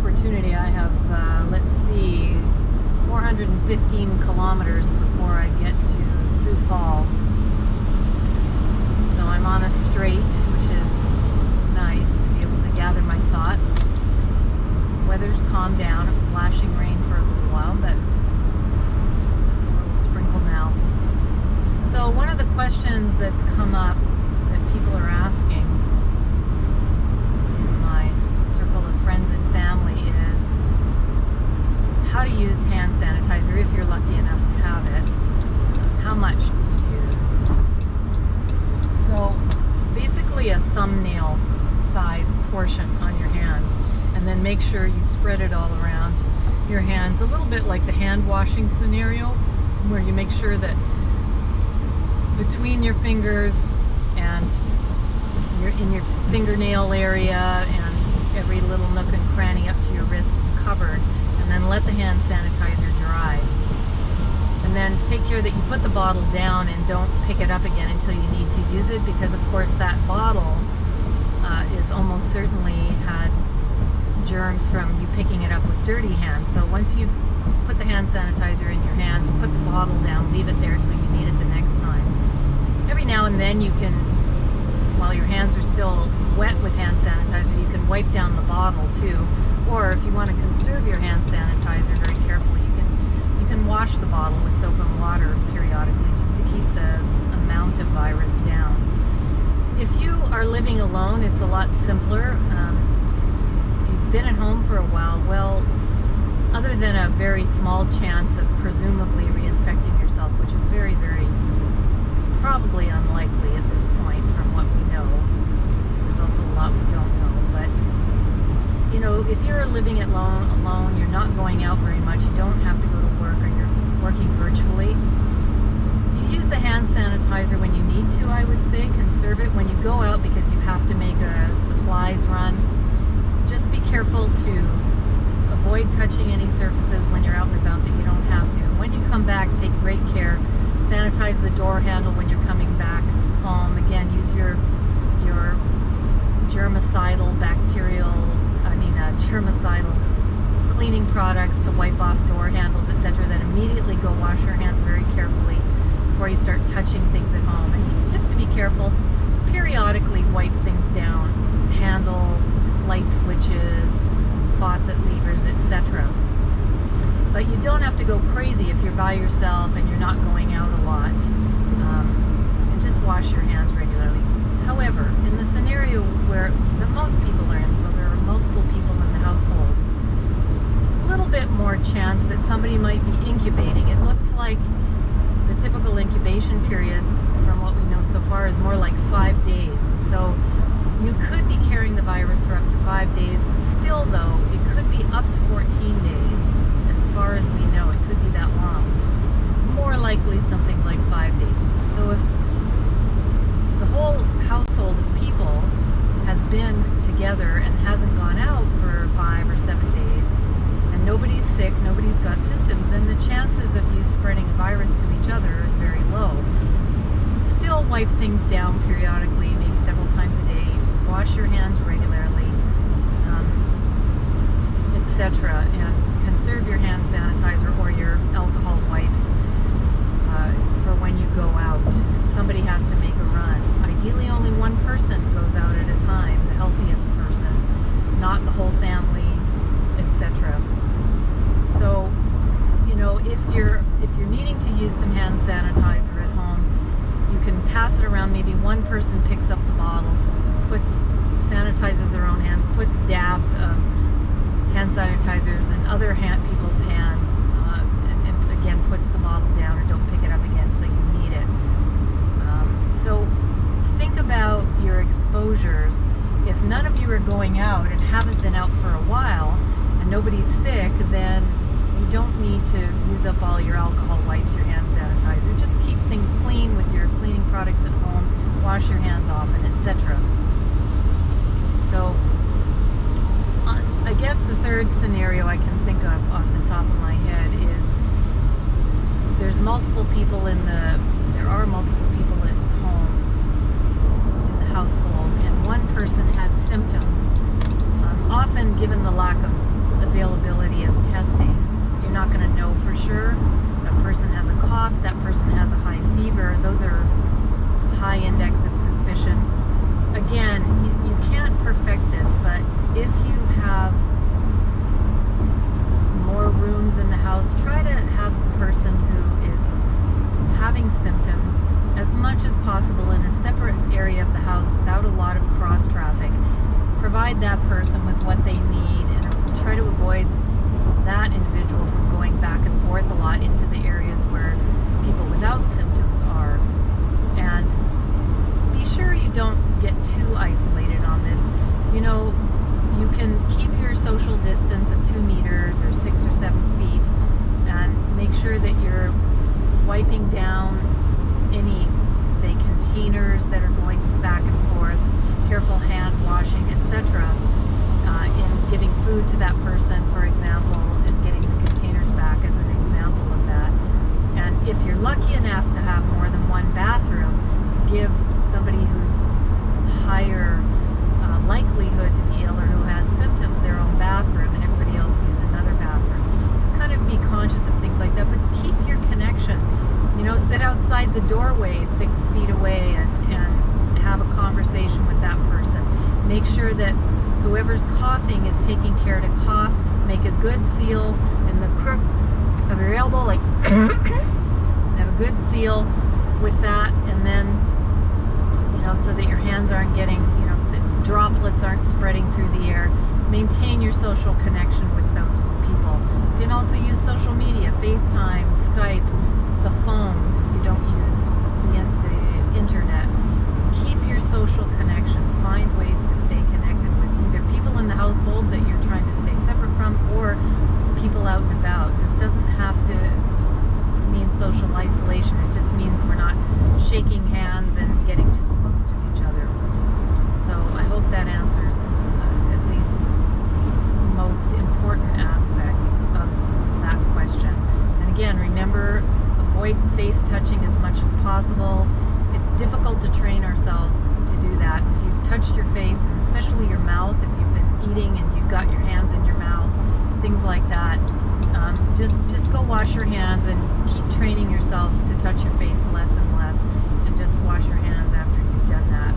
opportunity. I have, let's see, 415 kilometers before I get to Sioux Falls. So I'm on a straight, which is nice to be able to gather my thoughts. Weather's calmed down. It was lashing rain for a little while, but it's just a little sprinkle now. So one of the questions that's come up that people are asking in my circle of friends and family is how to use hand sanitizer if you're lucky enough to have it. How much do you use? So basically a thumbnail size portion on your hands, and then make sure you spread it all around your hands, a little bit like the hand washing scenario, where you make sure that between your fingers and in your fingernail area and every little nook and cranny up to your wrists is covered, and then let the hand sanitizer dry. And then take care that you put the bottle down and don't pick it up again until you need to use it, because of course that bottle is almost certainly had germs from you picking it up with dirty hands. So once you've put the hand sanitizer in your hands, put the bottle down, leave it there until you need it the next time. Every now and then you can, while your hands are still wet with hand sanitizer, you can wipe down the bottle too. Or if you want to conserve your hand sanitizer very carefully, you can wash the bottle with soap and water periodically just to keep the amount of virus down. If you are living alone, it's a lot simpler. If you've been at home for a while, well, other than a very small chance of presumably reinfecting yourself, which is very, very probably unlikely at this point from what we know. There's also a lot we don't know, but you know, if you're living alone, you're not going out very much, you don't have to go to work, or you're working virtually, you use the hand sanitizer when you need to, I would say. Conserve it when you go out because you have to make a supplies run. Just be careful to avoid touching any surfaces when you're out and about that you don't have to. When you come back, take great care. Sanitize the door handle when you're coming back home. Again, use your germicidal, germicidal cleaning products to wipe off door handles, etc. Then immediately go wash your hands very carefully before you start touching things at home. And just to be careful, periodically wipe things down, handles, light switches, faucet levers, etc. But you don't have to go crazy if you're by yourself and you're not going out a lot. And just wash your hands regularly. However, in the scenario where most people are in, where there are multiple people in the household, a little bit more chance that somebody might be incubating. It looks like the typical incubation period, from what we know so far, is more like 5 days. So you could be carrying the virus for up to 5 days. Still though, it could be up to 14 days. As far as we know, it could be that long. More likely something like 5 days. So if the whole household of people has been together and hasn't gone out for 5 or 7 days, and nobody's sick, nobody's got symptoms, then the chances of you spreading a virus to each other is very low. Still wipe things down periodically, maybe several times a day. Wash your hands regularly, etc. And conserve your hand sanitizer or your alcohol wipes for when you go out. Somebody has to make a run. Ideally, only one person goes out at a time, the healthiest person, not the whole family, etc. So, you know, if you're needing to use some hand sanitizer at home, you can pass it around. Maybe one person picks up the bottle, sanitizes their own hands, puts dabs of hand sanitizers in other people's hands, and again puts the bottle down, or don't pick it up again until you need it. So think about your exposures. If none of you are going out and haven't been out for a while and nobody's sick, then you don't need to use up all your alcohol wipes, your hand sanitizer. Just keep things clean with your cleaning products at home, wash your hands often, etc. So I guess the third scenario I can think of off the top of my head is there are multiple people at home in the household, and one person has symptoms. Often, given the lack of availability of testing. You're not going to know for sure. That person has a cough, that person has a high fever. Those are high index of suspicion. Again, you can't perfect this, but if you have more rooms in the house, try to have the person who is having symptoms as much as possible in a separate area of the house without a lot of cross traffic. Provide that person with what they need and try to avoid that individual from going back and forth a lot into the areas where people without symptoms are. And be sure you don't get too isolated on this. You know, you can keep your social distance of 2 meters or 6 or 7 feet and make sure that you're wiping down any, say, containers that are going back and forth, careful hand washing, etc. In giving food to that person, for example, and getting the containers back as an example of that. And if you're lucky enough to have more than one bathroom, give somebody who's higher likelihood to be ill or who has symptoms their own bathroom and everybody else use another bathroom. Just kind of be conscious of things like that, but keep your connection. You know, sit outside the doorway 6 feet away and have a conversation with that person. Make sure that whoever's coughing is taking care to cough. Make a good seal in the crook of your elbow, like have a good seal with that, and then, you know, so that your hands aren't getting, you know, the droplets aren't spreading through the air. Maintain your social connection with those people. You can also use social media, FaceTime, Skype, the phone if you don't use the internet. Keep your social connections. Find ways to stay connected with either people in the household that you're trying to stay separate from or people out and about. This doesn't have to mean social isolation. It just means we're not shaking hands and getting too close to each other. So I hope that answers at least most important aspects of that question. And again, remember, avoid face touching as much as possible. It's difficult to train ourselves to do that. If you've touched your face, and especially your mouth, if you've been eating and you've got your hands in your mouth, things like that, just go wash your hands and keep training yourself to touch your face less and less, and just wash your hands after you've done that.